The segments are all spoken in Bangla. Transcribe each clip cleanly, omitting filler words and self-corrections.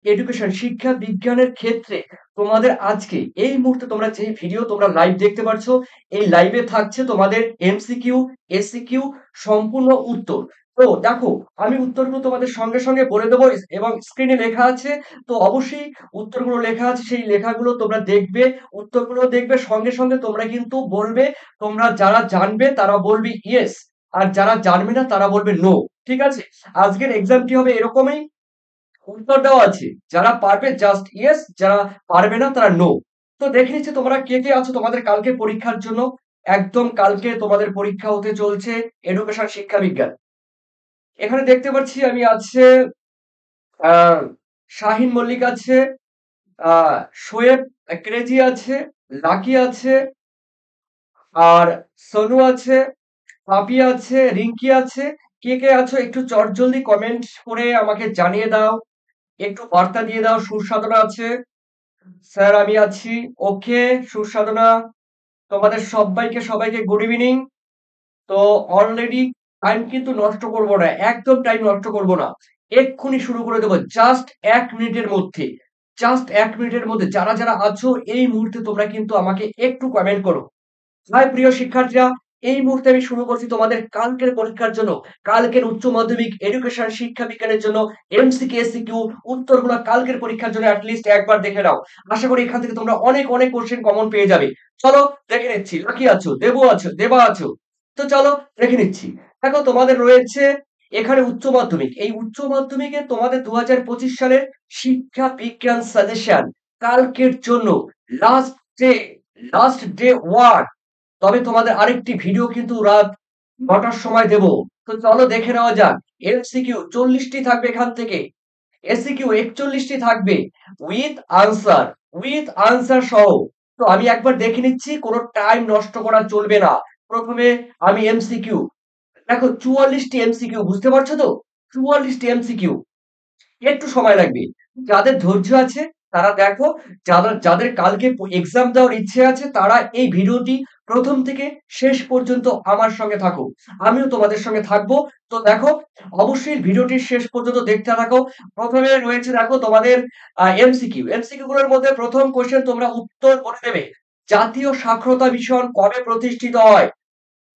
এডুকেশন শিক্ষা বিজ্ঞানের ক্ষেত্রে তোমাদের আজকে এই মুহূর্তে তোমরা যে ভিডিও তোমরা লাইভ দেখতে পাচ্ছো, এই লাইভে থাকছে তোমাদের এমসিকিউ, এসিকিউ সম্পূর্ণ উত্তর। তো দেখো, আমি উত্তরগুলো তোমাদের সঙ্গে সঙ্গে বলে দেবো এবং স্ক্রিনে লেখা আছে। তো অবশ্যই উত্তরগুলো লেখা আছে, সেই লেখাগুলো তোমরা দেখবে, উত্তরগুলো দেখবে, সঙ্গে সঙ্গে তোমরা কিন্তু বলবে। তোমরা যারা জানবে তারা বলবে ইয়েস, আর যারা জানবে না তারা বলবে নো। ঠিক আছে? আজকের এক্সামটি হবে এরকমই, উত্তর দেওয়া আছে, যারা পারবে জাস্ট ইয়েস, যারা পারবে না তারা নো। তো দেখে নিচ্ছি তোমরা কে কে আছো তোমাদের কালকে পরীক্ষার জন্য। একদম কালকে তোমাদের পরীক্ষা হতে চলছে এডুকেশন শিক্ষা বিজ্ঞান। এখানে দেখতে পাচ্ছি আমি আছে আহ শাহিন মল্লিক আছে, আহ শোয়েব ক্রেজি আছে, লাকি আছে, আর সোনু আছে, পাপি আছে, রিঙ্কি আছে। কে কে আছো একটু চটজলদি কমেন্ট করে আমাকে জানিয়ে দাও, একটু বার্তা দিয়ে দাও। সুসাধনা আছে, স্যার আমি আছি। ওকে সুসাধনা, তোমাদের সবাইকে সবাইকে গুড ইভিনিং। তো অলরেডি টাইম কিন্তু নষ্ট করব না, একদম টাইম নষ্ট করব না, এক্ষুনি শুরু করে দেবো জাস্ট 1 মিনিটের মধ্যে। জাস্ট 1 মিনিটের মধ্যে যারা যারা আছো এই মুহূর্তে তোমরা কিন্তু আমাকে একটু কমেন্ট করো। হাই প্রিয় শিক্ষার্থীরা, এই মুহূর্তে আমি শুরু করছি তোমাদের কালকের পরীক্ষার জন্য, কালকের উচ্চ মাধ্যমিক এডুকেশন শিক্ষা বিজ্ঞানের জন্য এমসিকিউ এসিকিউ উত্তরগুলো কালকের পরীক্ষার জন্য অ্যাটলিস্ট একবার দেখে নাও। আশা করি এখান থেকে তোমরা অনেক অনেক কোশ্চেন কমন পেয়ে যাবে। চলো দেখে নিচ্ছি, লাকি আছো, দেবো আছো, দেবা আছো। তো চলো দেখে নিচ্ছি। দেখো তোমাদের রয়েছে এখানে উচ্চ মাধ্যমিক, এই উচ্চ মাধ্যমিকে তোমাদের 2025 সালের শিক্ষা বিজ্ঞান সাজেশন কালকের জন্য last day, last day one. তবে তোমাদের আরেকটি ভিডিও কিন্তু রাত 9টার সময় দেব। তো চলো দেখে নেওয়া যাক। এমসিকিউ 40টি থাকবে এখান থেকে, এসিকিউ 41টি থাকবে, উইথ আনসার, উইথ আনসার সহ। তো আমি একবার দেখে নিচ্ছি, কোনো টাইম নষ্ট করা চলবে না। প্রথমে আমি এমসিকিউ, দেখো 44টি এমসিকিউ, বুঝতে পারছো তো? 44টি এমসিকিউ, একটু সময় লাগবে। যাদের ধৈর্য আছে তারা দেখো, যাদের যাদের কালকে এক্সাম দেওয়ার ইচ্ছে আছে তারা এই ভিডিওটি প্রথম থেকে শেষ পর্যন্ত আমার সঙ্গে থাকো, আমিও তোমাদের সঙ্গে থাকবো। তো দেখো, অবশ্যই ভিডিওটি শেষ পর্যন্ত দেখতে থাকো। প্রথমে রয়েছে দেখো তোমাদের এমসিকিউ, এমসিকিউ গুলোর মধ্যে প্রথম কোশ্চেন তোমরা উত্তর করে দেবে, জাতীয় সাক্ষরতা মিশন কবে প্রতিষ্ঠিত হয়?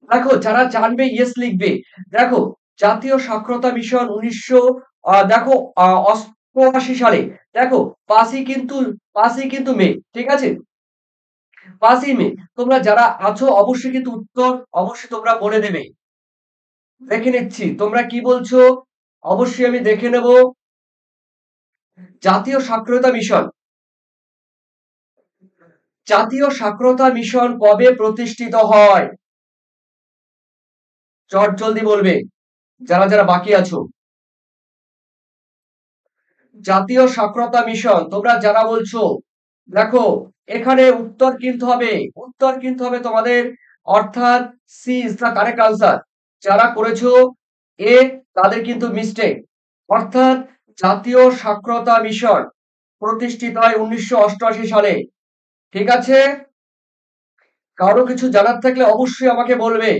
দেখো যারা জানবে ইয়েস লিখবে। দেখো, জাতীয় সাক্ষরতা মিশন 1900 দেখো 88 সালে। দেখো 5ই কিন্তু মে, ঠিক আছে? 5ই মে। তোমরা যারা আছো অবশ্যই কিন্তু উত্তর অবশ্যই তোমরা বলে দেবে। দেখে নিচ্ছি তোমরা কি বলছো, অবশ্যই আমি দেখে নেব। জাতীয় সাক্ষরতা মিশন, জাতীয় সাক্ষরতা মিশন কবে প্রতিষ্ঠিত হয়? চট জলদি বলবে যারা যারা বাকি আছো। জাতীয় সাক্ষরতা মিশন তোমরা যারা বলছো, দেখো এখানে উত্তর কিন্তু হবে, উত্তর কিন্তু হবে তোমাদের, অর্থাৎ C is the correct answer. যারা করেছো এ, তাদের কিন্তু মিস্টেক। অর্থাৎ জাতীয় সাক্ষরতা মিশন প্রতিষ্ঠিত হয় 1988 সালে। ঠিক আছে? কারো কিছু জানার থাকলে অবশ্যই আমাকে বলবে।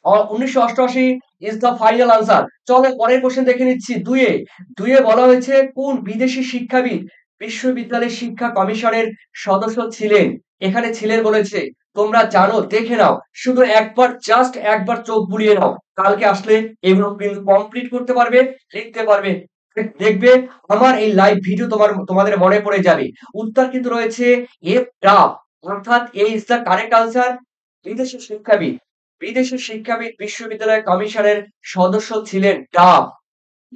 1988 ইজ দা ফাইনাল আনসার। চলো পরের কোশ্চেন দেখে নিচ্ছি। দুইয়ে, দুইয়ে বলা হয়েছে কোন বিদেশি শিক্ষাবিদ বিশ্ববিদ্যালয় শিক্ষা কমিশনের সদস্য ছিলেন? এখানে ছিলেন বলেছে, তোমরা জানো দেখে নাও, শুধু একবার জাস্ট একবার চোখ বুলিয়ে নাও, কালকে আসলে এগুলো কিন্তু কমপ্লিট করতে পারবে, লিখতে পারবে। দেখবে আমার এই লাইভ ভিডিও তোমাদের মনে পড়ে যাবে। উত্তর কিন্তু রয়েছে এফ ডাব, অর্থাৎ এ ইজ দা কারেক্ট আনসার। বিদেশি শিক্ষাবিদ, বিদেশি শিক্ষাবিদ বিশ্ববিদ্যালয় কমিশনের সদস্য ছিলেন ডাব,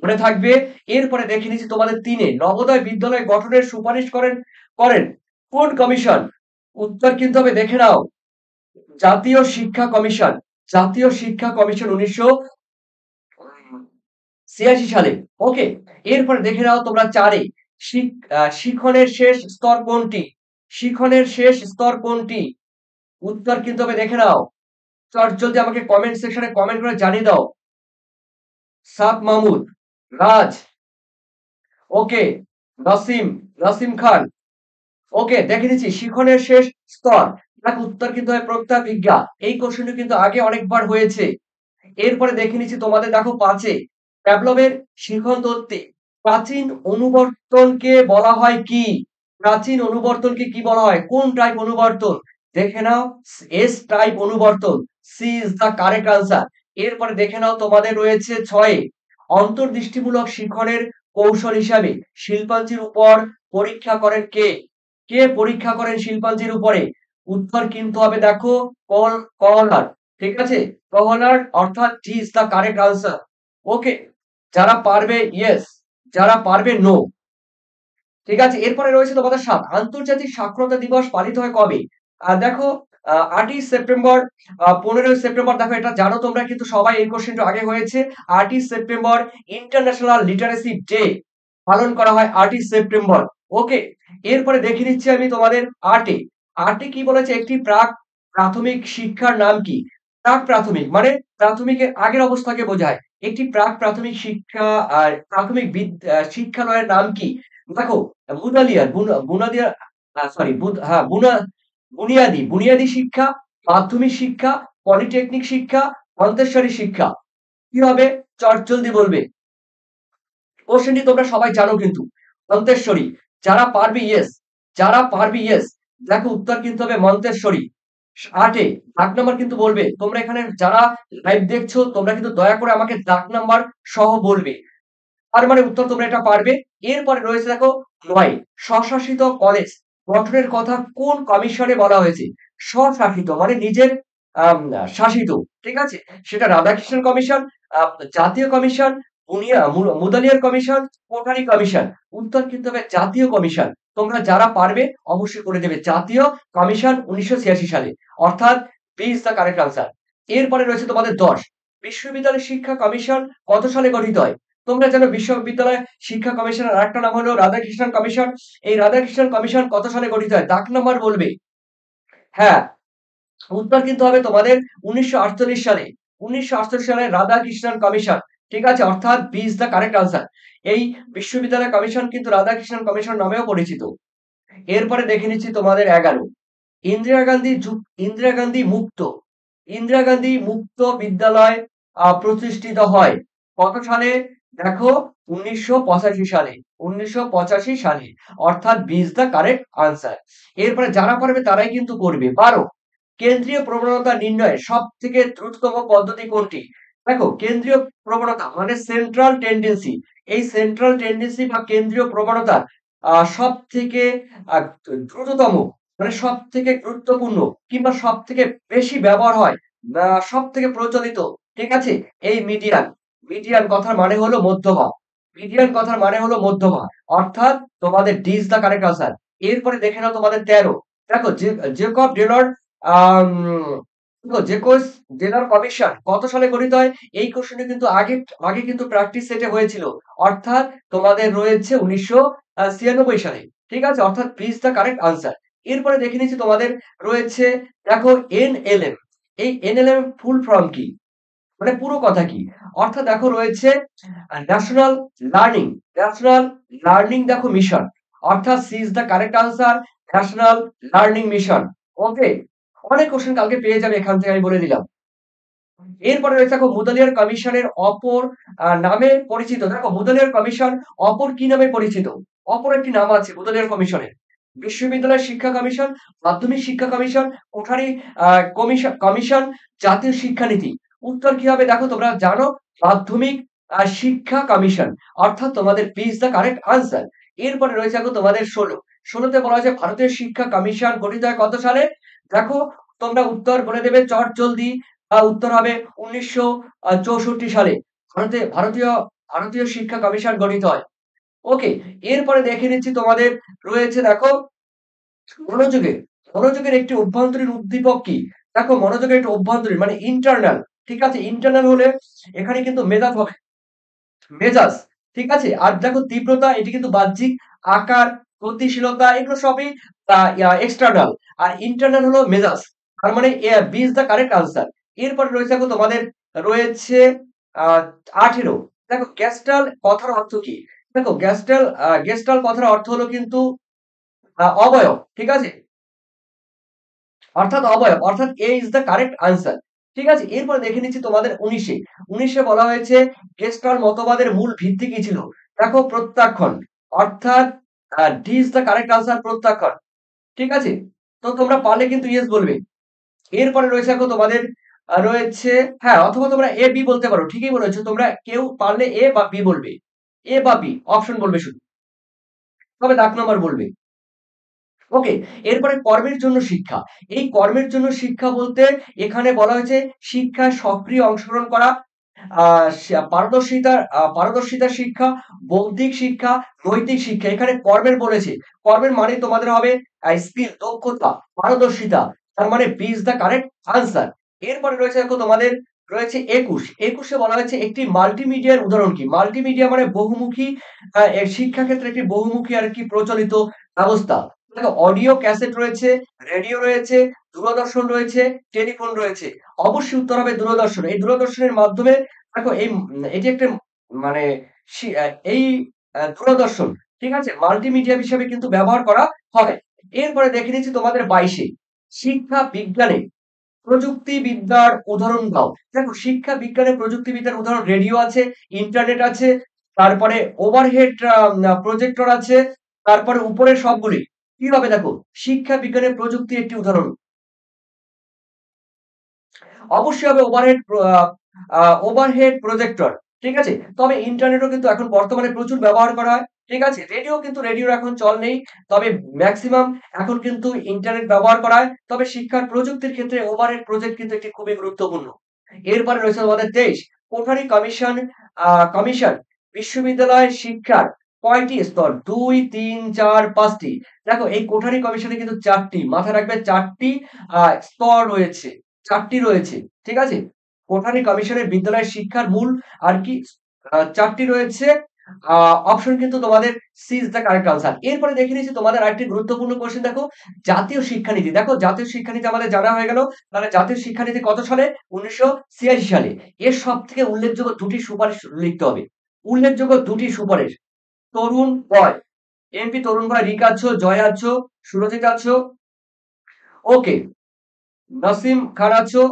মনে থাকবে। এরপরে দেখে নিচ্ছি তোমাদের 3-এ, নবোদয় বিদ্যালয় গঠনের সুপারিশ করেন করেন কোন কমিশন? উত্তর কিন্তু হবে দেখে নাও, জাতীয় শিক্ষা কমিশন, জাতীয় শিক্ষা কমিশন 1986 সালে। ওকে, এরপরে দেখে নাও তোমরা 4-এ, শিখনের শেষ স্তর কোনটি? শিখনের শেষ স্তর কোনটি? উত্তর কিন্তু হবে দেখে নাও, চট জলদি আমাকে কমেন্ট সেকশনে কমেন্ট করে জানিয়ে দাও। সাদ মাহমুদ, রাজ, ওকে, নাসিম, নাসিম খান। ওকে দেখে দিচ্ছি শিখনের শেষ স্তর, দেখো উত্তর কিন্তু হয় প্রত্যাভিজ্ঞা। এই কোশ্চেনটি কিন্তু আগে অনেকবার হয়েছে। এরপরে দেখে নিচ্ছি তোমাদের, দেখো 5-এ, প্যাভলভের শিখন তত্ত্বে প্রাচীন অনুবর্তনকে বলা হয় কি? প্রাচীন অনুবর্তনকে কি বলা হয়? কোন টাইপ অনুবর্তন? দেখে নাও, এস টাইপ অনুবর্তন। C is the correct answer. এরপরে দেখে নাও তোমাদের রয়েছে ৬ এ অন্তর্দৃষ্টিমূলক শিখনের কৌশল হিসাবে শিল্পাঞ্জির উপর পরীক্ষা করেন কে? কে পরীক্ষা করেন শিল্পাঞ্জির উপরে? উত্তর কিন্তু হবে দেখো কহলার। ঠিক আছে? কহলার, অর্থাৎ D is the correct answer. Okay, যারা পারবে ইয়েস, যারা পারবে নো। ঠিক আছে, এরপরে রয়েছে তোমাদের ৭ আন্তর্জাতিক সাক্ষরতা দিবস পালিত হয় কবে? দেখো, ৮ই সেপ্টেম্বর, ১৫ই সেপ্টেম্বর, দেখো এটা জানো তোমরা কিন্তু সবাই, এই কোশ্চেনটা আগে হয়েছে। ৮ই সেপ্টেম্বর ইন্টারন্যাশনাল লিটারেসি ডে পালন করা হয় ৮ই সেপ্টেম্বর। ওকে, এরপরে দেখে নিচ্ছি আমি তোমাদের ৮ এ। ৮ এ কি বলেছে? একটি প্রাথমিক শিক্ষার নাম কি? প্রাক প্রাথমিক মানে প্রাথমিকের আগের অবস্থাকে বোঝায়। একটি প্রাক প্রাথমিক শিক্ষা আর প্রাথমিক শিক্ষালয়ের নাম কি? দেখো, বুনালিয়ার বুনাদিয়া সরি হ্যাঁ বুনিয়াদি শিক্ষা, মাধ্যমিক শিক্ষা, পলিটেকনিক শিক্ষা, মন্তেশ্বরী শিক্ষা। কি হবে? চটজলদি বলবে। কোশ্চেনটি তোমরা সবাই জানো কিন্তু। মন্তেশ্বরী। যারা পারবে ইয়েস, যারা পারবে ইয়েস। দেখো, উত্তর কিন্তু হবে মন্তেশ্বরী। ৮ এ দাগ নাম্বার কিন্তু বলবে। তোমরা এখানে যারা লাইভ দেখছো তোমরা কিন্তু দয়া করে আমাকে দাগ নাম্বার সহ বলবে। তার মানে উত্তর তোমরা এটা পারবে। এরপরে রয়েছে দেখো ৯ স্বশাসিত কলেজ গঠনের কথা কোন কমিশনে বলা হয়েছে? স্বশাসিত মানে নিজের আম শাসিত। ঠিক আছে? সেটা রাধাকৃষ্ণন কমিশন, আ জাতীয় commission, Mudaliar commission, Kothari commission. উত্তর কিন্তু হবে জাতীয় কমিশন। তোমরা যারা পারবে অবশ্যই করে দেবে। জাতীয় কমিশন ১৯৮৬ সালে। অর্থাৎ B is the correct answer. এরপরে রয়েছে তোমাদের ১০ বিশ্ববিদ্যালয় শিক্ষা কমিশন কত সালে গঠিত হয়? তোমরা জানো বিশ্ববিদ্যালয় শিক্ষা কমিশনের আরেকটা নাম হলো রাধাকৃষ্ণন কমিশন। এই রাধাকৃষ্ণন কমিশন কত সালে গঠিত হয়? দাগ নাম্বার বলবে। হ্যাঁ, উত্তর কিন্তু হবে তোমাদের ১৯৪৮ সালে। ১৯৪৮ সালে রাধাকৃষ্ণন কমিশন। ঠিক আছে? অর্থাৎ B is the correct answer. এই বিশ্ববিদ্যালয় কমিশন কিন্তু রাধাকৃষ্ণন কমিশন নামেও পরিচিত। এরপরে দেখে নিচ্ছি তোমাদের ১১ ইন্দিরা গান্ধী মুক্ত ইন্দিরা গান্ধী মুক্ত বিদ্যালয় প্রতিষ্ঠিত হয় কত সালে? দেখো, ১৯৮৫ সালে। ১৯৮৫ সালে। অর্থাৎ B is the correct answer. এরপরে যারা পারবে তারাই কিন্তু করবে। ১২ কেন্দ্রীয় প্রবণতা নির্ণয়ের সবথেকে দ্রুততম পদ্ধতি কোনটি? দেখো, কেন্দ্রীয় প্রবণতা মানে সেন্ট্রাল টেন্ডেন্সি। এই সেন্ট্রাল টেন্ডেন্সি বা কেন্দ্রীয় প্রবণতা সবথেকে আ দ্রুততম মানে সবথেকে গুরুত্বপূর্ণ কিংবা সবথেকে বেশি ব্যবহার হয় বা সবথেকে প্রচলিত, ঠিক আছে? এই মিডিয়ান। মিডিয়ান কথার মানে হলো মধ্যমা। মিডিয়ান কথার মানে হলো মধ্যমা। অর্থাৎ তোমাদের D is the correct answer. এরপরে দেখে নাও তোমাদের ১৩ দেখো, জেকব ডেলর আম দেখো, জেকব ডেলর কমিশন কত সালে গঠিত হয়? এই কোশ্চেনটা কিন্তু আগে আগে কিন্তু প্র্যাকটিস সেটে হয়েছিল। অর্থাৎ তোমাদের রয়েছে ১৯৯৬ সালে। ঠিক আছে? অর্থাৎ B is the correct answer. এরপরে দেখে নিচ্ছি তোমাদের রয়েছে দেখো এনএলএম। এই এনএলএম ফুল ফর্ম কি? মানে পুরো কথা কি? অর্থাৎ দেখো রয়েছে ন্যাশনাল লার্নিং, ন্যাশনাল লার্নিং দেখো মিশন। অর্থাৎ C is the correct answer, national learning mission. Okay? অনেক কোশ্চেন কালকে পেয়ে যাবে এখান থেকে, আমি বলে দিলাম। এরপরে রয়েছে দেখো মুদালিয়ার কমিশনের অপর নামে পরিচিত। দেখো, মুদালিয়ার কমিশন অপর কি নামে পরিচিত? অপর একটি নাম আছে মুদালিয়ার কমিশনের। বিশ্ববিদ্যালয় শিক্ষা কমিশন, মাধ্যমিক শিক্ষা কমিশন, কোঠারি কমিশন, জাতীয় শিক্ষানীতি। উত্তর কি হবে? দেখো, তোমরা জানো মাধ্যমিক শিক্ষা কমিশন। অর্থাৎ তোমাদের B is the correct answer. এরপরে রয়েছে দেখো তোমাদের ১৬। ১৬ তে বলা হয়েছে ভারতীয় শিক্ষা কমিশন গঠিত হয় কত সালে? দেখো, তোমরা উত্তর বলে দেবে চটজলদি। উত্তর হবে ১৯৬৪ সালে। ভারতীয় ভারতীয় শিক্ষা কমিশন গঠিত হয়। ওকে, এরপরে দেখে নিচ্ছি তোমাদের রয়েছে দেখো মনোযোগের মনোযোগের একটি অভ্যন্তরীণ উদ্দীপক কি? দেখো, মনোযোগের একটি অভ্যন্তরীণ মানে ইন্টারনাল। ঠিক আছে? ইন্টারনাল হলে এখানে কিন্তু মেজাজ হবে, মেজাজ। ঠিক আছে? আর দেখো তীব্রতা, এটি কিন্তু বাহ্যিক। আকার, গতিশীলতা এগুলো সবই এক্সটার্নাল। আর ইন্টারনাল হলো মেজাজ। তার মানে B is the correct answer. এরপরে রয়েছে দেখো তোমাদের রয়েছে আ ১৮ দেখো গ্যাস্টাল কথার অর্থ কি? দেখো, গেস্টাল কথার অর্থ হলো কিন্তু অবয়ব। ঠিক আছে? অর্থাৎ অবয়ব, অর্থাৎ এ ইস দ্য কারেক্ট আনসার। ঠিক আছে? এরপরে দেখে নিচ্ছি তোমাদের ১৯ এ। ১৯ এ বলা হয়েছে গেস্টাল মতবাদের মূল ভিত্তি কি ছিল? দেখো প্রত্যাখ্যান, অর্থাৎ D is the correct answer, প্রত্যাখ্যান। ঠিক আছে, তো তোমরা পারলে কিন্তু ইয়েস বলবে। এরপরে রয়েছে দেখো তোমাদের রয়েছে, হ্যাঁ অথবা তোমরা এ বি বলতে পারো, ঠিকই বলেছো তোমরা, কেউ পারলে এ বা বি বলবে, এ বা বি অপশন বলবে শুধু, তবে ডাক নাম্বার বলবে। ওকে, এরপরে কর্মের জন্য শিক্ষা। এই কর্মের জন্য শিক্ষা বলতে এখানে বলা হয়েছে শিক্ষায় সক্রিয় অংশগ্রহণ করা, পারদর্শিতার শিক্ষা, বৌদ্ধিক শিক্ষা, নৈতিক শিক্ষা। এখানে কর্মের বলেছে, কর্মের মানে তোমাদের হবে স্কিল, দক্ষতা, পারদর্শিতা, তার মানে B is the correct answer. এরপরে রয়েছে দেখো তোমাদের রয়েছে 21, 21-এ বলা হয়েছে একটি মাল্টিমিডিয়ার উদাহরণ কি? মাল্টিমিডিয়া মানে বহুমুখী, শিক্ষাক্ষেত্রে একটি বহুমুখী আর কি প্রচলিত ব্যবস্থা। দেখো অডিও ক্যাসেট রয়েছে, রেডিও রয়েছে, দূরদর্শন রয়েছে, টেলিফোন রয়েছে। অবশ্যই উত্তর হবে দূরদর্শন। এই দূরদর্শনের মাধ্যমে দেখো এটি একটা মানে এই দূরদর্শন, ঠিক আছে, মাল্টিমিডিয়া হিসেবে কিন্তু ব্যবহার করা হয়। এরপরে দেখে নিচ্ছি তোমাদের 22-এ, শিক্ষা বিজ্ঞানে প্রযুক্তিবিদ্যার উদাহরণ দাও। দেখো শিক্ষা বিজ্ঞানে প্রযুক্তিবিদ্যার উদাহরণ রেডিও আছে, ইন্টারনেট আছে, তারপরে ওভারহেড প্রজেক্টর আছে, তারপরে উপরের সবগুলি কি হবে দেখো, শিক্ষা বিজ্ঞানের প্রযুক্তি একটি উদাহরণ। অবশ্যই হবে ওভারহেড প্রজেক্টর, ঠিক আছে। তবে ইন্টারনেটও কিন্তু এখন বর্তমানে প্রচুর ব্যবহার করা হয়, ঠিক আছে। রেডিও কিন্তু রেডিওর এখন চল নেই, তবে ম্যাক্সিমাম এখন কিন্তু ইন্টারনেট ব্যবহার করা হয়। তবে শিক্ষার প্রযুক্তির ক্ষেত্রে ওভারহেড প্রজেক্ট কিন্তু একটি খুবই গুরুত্বপূর্ণ। এরপরে রয়েছে আমাদের 23, কোঠারি কমিশন। কমিশন বিশ্ববিদ্যালয় শিক্ষার কয়টি স্তর? 2, 3, 4, 5টি। দেখো এই কোঠারি কমিশনে কিন্তু 4টি, মাথায় রাখবে 4টি স্তর রয়েছে, 4টি রয়েছে, ঠিক আছে। কোঠারি কমিশনের বিদ্যালয়ের শিক্ষার মূল আর কি 4টি রয়েছে। অপশন কিন্তু তোমাদের C is the correct answer. এরপরে দেখে নিচ্ছি তোমাদের আরেকটি গুরুত্বপূর্ণ কোশ্চেন, দেখো জাতীয় শিক্ষানীতি। দেখো জাতীয় শিক্ষানীতি আমাদের জানা হয়ে গেল, তাহলে জাতীয় শিক্ষানীতি কত সালে? 1986 সালে। এর সবথেকে উল্লেখযোগ্য দুটি সুপারিশ লিখতে হবে, উল্লেখযোগ্য দুটি সুপারিশ। তরুণ গয়, এমপি তরুণ গয়, রিক আছো, জয় আছো, সুরজিৎ আছো, ওকে, নাসিম খান আছো,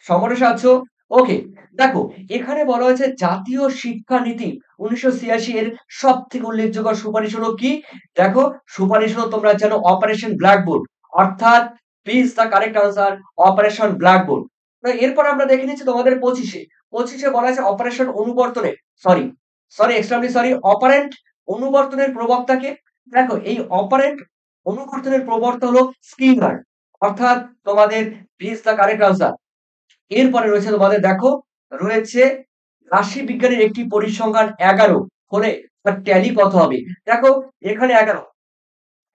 সমরেশ আছো, ওকে। দেখো এখানে বলা হয়েছে জাতীয় শিক্ষানীতি 1986 এর সব থেকে উল্লেখযোগ্য সুপারিশ হলো কি? দেখো সুপারিশ হলো, তোমরা জানো, অপারেশন ব্ল্যাকবোর্ড, অর্থাৎ please the correct answer operation blackboard. এরপর আমরা দেখে নিচ্ছি তোমাদের 25-এ, 25-এ বলা আছে অপারেশন অনুবর্তনের, sorry sorry extremely sorry, operant অনুবর্তনের প্রবক্তাকে। দেখো এই অপারেন্ট অনুবর্তনের প্রবক্তা হলো স্কিনার, অর্থাৎ তোমাদের প্লিজ দ্য কারেক্ট আনসার। এরপরে রয়েছে তোমাদের দেখো রয়েছে রাশি বিজ্ঞানের একটি পরিসংখ্যান 11 হলে তার ট্যালি কত হবে? দেখো এখানে 11,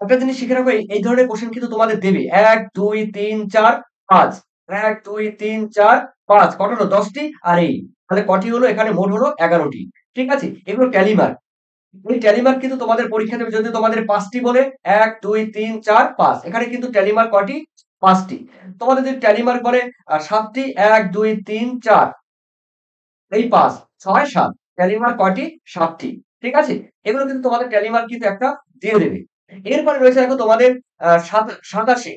একটা জিনিস শিখে রাখো, এই ধরনের কোশ্চেন কিন্তু তোমাদের দেবে 1 2 3 4 5, 1 2 3 4 5, কত হলো 10টি, আর এই তাহলে কটি হলো? এখানে মোট হলো 11টি, ঠিক আছে। এগুলো ট্যালি মার্ক। এই ট্যালি মার্ক কিন্তু তোমাদের পরীক্ষা দেবে যদি তোমাদের 5টি বলে, 1 2 3 4 5, এখানে কিন্তু ট্যালি মার্ক কয়টি? 5টি। তোমাদের যদি ট্যালি মার্ক বলে 7টি, 1 2 3 4, এই 5 6 7, ট্যালি মার্ক কয়টি? 7টি, ঠিক আছে। এগুলো কিন্তু তোমাদের ট্যালি মার্ক কিন্তু একটা দিয়ে দেবে। এরপরে রয়েছে দেখো তোমাদের 27,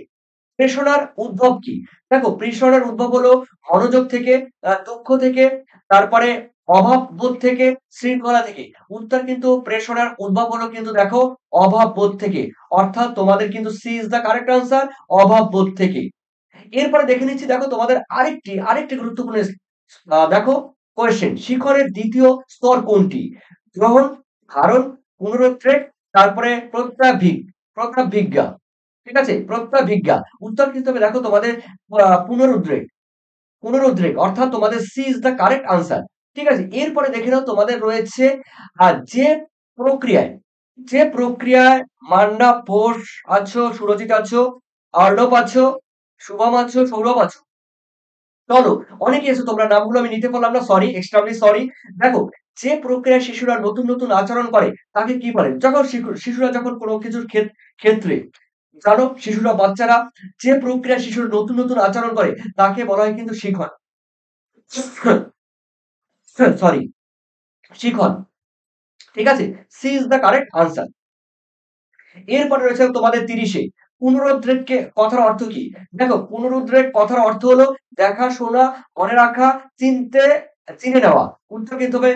প্রেষণার উদ্ভব কি? দেখো প্রেষণার উদ্ভব হলো মনোযোগ থেকে, দুঃখ থেকে, তারপরে অভাববোধ থেকে, শৃঙ্খলা থেকে। উত্তর কিন্তু প্রেষণার উদ্ভব হলো কিন্তু দেখো অভাববোধ থেকে, অর্থাৎ তোমাদের কিন্তু C is the correct answer, অভাববোধ থেকে। এরপরে দেখে নিচ্ছি দেখো তোমাদের আরেকটি গুরুত্বপূর্ণ দেখো কোয়েশ্চেন, শিখরের দ্বিতীয় স্তর কোনটি? গ্রহণ, ধারণ, পুনরুদ্রেক, তারপরে প্রত্যাভিজ্ঞা, ঠিক আছে, প্রত্যাভিজ্ঞা। উত্তর কিন্তু হবে দেখো তোমাদের পুনরুদ্রেক, অর্থাৎ তোমাদের C is the correct answer, ঠিক আছে। এরপরে দেখে নাও তোমাদের রয়েছে যে প্রক্রিয়ায়, মান্না, বোস আছো, সুরজিৎ আছো, অর্ণব আছো, শুভম আছো, সৌরভ আছো, চলো অনেকেই এসো তোমরা, নামগুলো আমি নিতে পারলাম না, সরি এক্সট্রিমলি সরি। দেখো যে প্রক্রিয়ায় শিশুরা নতুন নতুন আচরণ করে তাকে কি বলে? যখন শিশুরা যখন কোনো কিছুর ক্ষেত্রে, জানো শিশুরা, বাচ্চারা, যে প্রক্রিয়ায় শিশুরা নতুন নতুন আচরণ করে তাকে বলা হয় কিন্তু শিখন, সরি শিখন, ঠিক আছে। C is the correct answer. এরপরে রয়েছে তোমাদের 30-এ, পুনরুদ্রেককে কথার অর্থ কি? দেখো পুনরুদ্রেক কথার অর্থ হলো দেখাশোনা, মনে রাখা, চিনতে চিনে নেওয়া। উত্তর কিন্তু হবে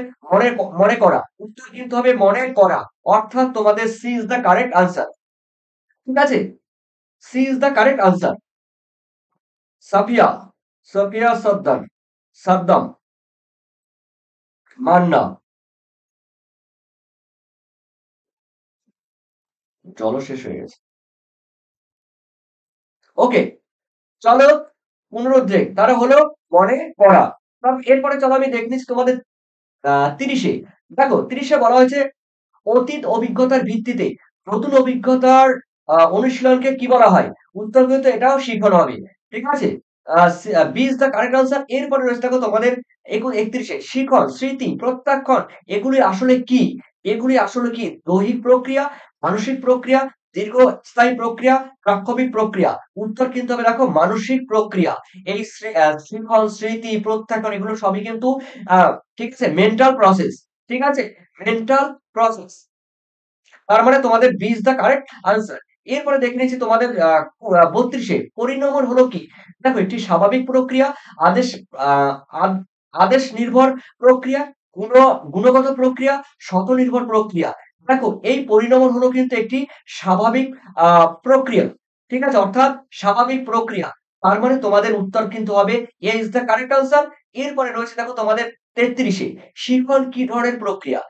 মনে করা। উত্তর কিন্তু হবে মনে করা। অর্থাৎ তোমাদের C is the correct answer. ঠিক আছে? C is the correct answer. Safia, Safia Sardar, Saddam, Manna. জল শেষ হয়ে গেছে। ওকে, চলো পুনরুদ্রেক। তারা হলো মনে করা। এরপরে চলো আমি দেখে নিচ্ছি তোমাদের ৩০-এ। দেখো ৩০-এ বলা হয়েছে অতীত অভিজ্ঞতার ভিত্তিতে নতুন অভিজ্ঞতার অনুশীলনকে কি বলা হয়? উত্তর কিন্তু এটাও শিখন হবে। ঠিক আছে? B is the correct answer. এরপরে রয়েছে দেখো তোমাদের ৩১-এ শিখন, স্মৃতি, প্রত্যাখ্যান এগুলি আসলে কি? এগুলি আসলে কি? দৈহিক প্রক্রিয়া, মানসিক প্রক্রিয়া, দীর্ঘস্থায়ী প্রক্রিয়া, তাৎক্ষণিক প্রক্রিয়া। উত্তর কিন্তু হবে দেখো মানসিক প্রক্রিয়া। এই শিখন, স্মৃতি, প্রত্যাখ্যান এগুলো সবই কিন্তু আ ঠিক আছে? Mental process. ঠিক আছে? Mental process. তার মানে তোমাদের B is the correct answer. এরপরে দেখে নিচ্ছি তোমাদের ৩২-এ পরিণমন হলো কি? দেখো একটি স্বাভাবিক প্রক্রিয়া, আদেশ আ আদ আদেশ নির্ভর প্রক্রিয়া, গুণ গুণগত প্রক্রিয়া, স্বতঃনির্ভর প্রক্রিয়া। দেখো এই পরিণমন হলো কিন্তু একটি স্বাভাবিক আ প্রক্রিয়া। ঠিক আছে? অর্থাৎ স্বাভাবিক প্রক্রিয়া। তার মানে তোমাদের উত্তর কিন্তু হবে এ ইজ দ্য কারেক্ট আনসার। এরপরে রয়েছে দেখো তোমাদের ৩৩-এ শিখন কি ধরনের প্রক্রিয়া?